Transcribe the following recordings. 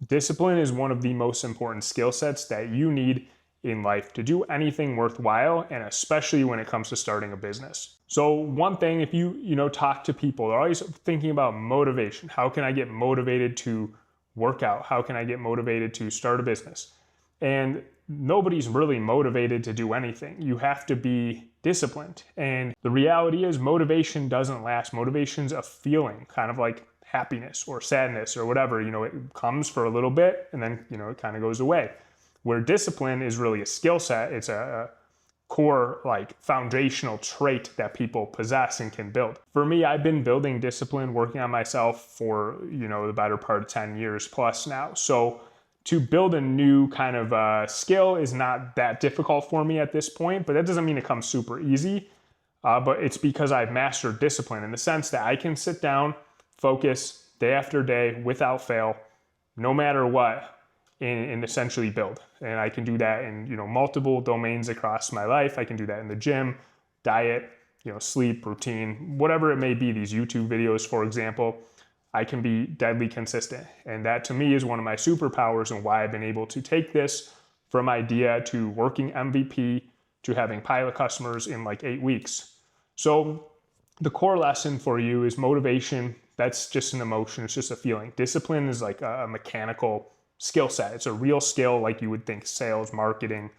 Discipline is one of the most important skill sets that you need in life to do anything worthwhile, and especially when it comes to starting a business. So one thing, if you talk to people, they're always thinking about motivation. How can I get motivated to work out? How can I get motivated to start a business? And nobody's really motivated to do anything. You have to be disciplined. And the reality is motivation doesn't last. Motivation's a feeling, kind of like happiness or sadness or whatever. It comes for a little bit and then, it kind of goes away. Where discipline is really a skill set. It's a core, like foundational trait that people possess and can build. For me, I've been building discipline, working on myself for, the better part of 10 years plus now. So to build a new kind of skill is not that difficult for me at this point, but that doesn't mean it comes super easy. But it's because I've mastered discipline in the sense that I can sit down, focus day after day without fail, no matter what, and essentially build. And I can do that in, multiple domains across my life. I can do that in the gym, diet, sleep, routine, whatever it may be, these YouTube videos, for example. I can be deadly consistent. And that to me is one of my superpowers and why I've been able to take this from idea to working MVP to having pilot customers in like 8 weeks. So the core lesson for you is motivation. That's just an emotion. It's just a feeling. Discipline is like a mechanical skill set. It's a real skill, like you would think sales, marketing,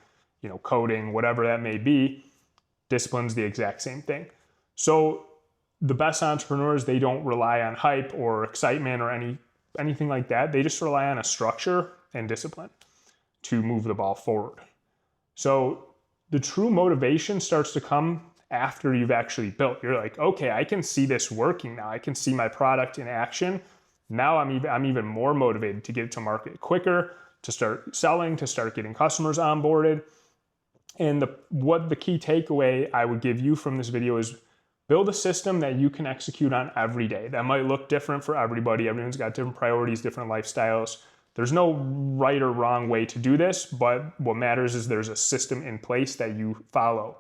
coding, whatever that may be. Discipline's the exact same thing. So the best entrepreneurs, they don't rely on hype or excitement or anything like that. They just rely on a structure and discipline to move the ball forward. So the true motivation starts to come after you've actually built. You're like, okay, I can see this working now. I can see my product in action. Now I'm even more motivated to get it to market quicker, to start selling, to start getting customers onboarded. And the key takeaway I would give you from this video is build a system that you can execute on every day. That might look different for everybody. Everyone's got different priorities, different lifestyles. There's no right or wrong way to do this, but what matters is there's a system in place that you follow.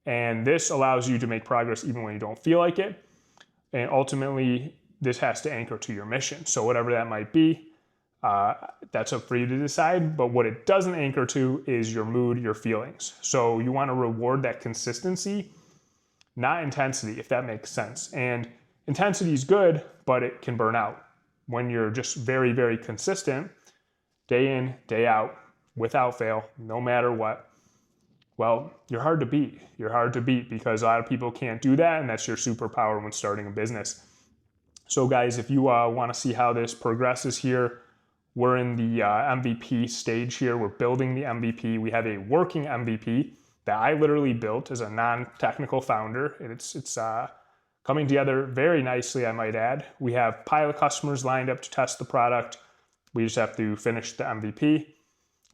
And this allows you to make progress even when you don't feel like it. And ultimately, this has to anchor to your mission. So whatever that might be, that's up for you to decide. But what it doesn't anchor to is your mood, your feelings. So you want to reward that consistency, not intensity, if that makes sense. And intensity is good, but it can burn out. When you're just very, very consistent, day in, day out, without fail, no matter what, well, you're hard to beat. You're hard to beat because a lot of people can't do that, and that's your superpower when starting a business. So guys, if you want to see how this progresses here, we're in the MVP stage here. We're building the MVP. We have a working MVP that I literally built as a non-technical founder. And it's coming together very nicely, I might add. We have pilot customers lined up to test the product. We just have to finish the MVP,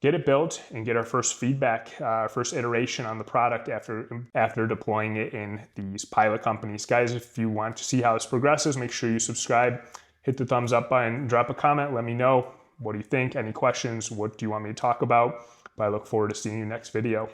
get it built, and get our first feedback, first iteration on the product after deploying it in these pilot companies. Guys, if you want to see how this progresses, make sure you subscribe, hit the thumbs up button, drop a comment, let me know. What do you think? Any questions? What do you want me to talk about? But I look forward to seeing you next video.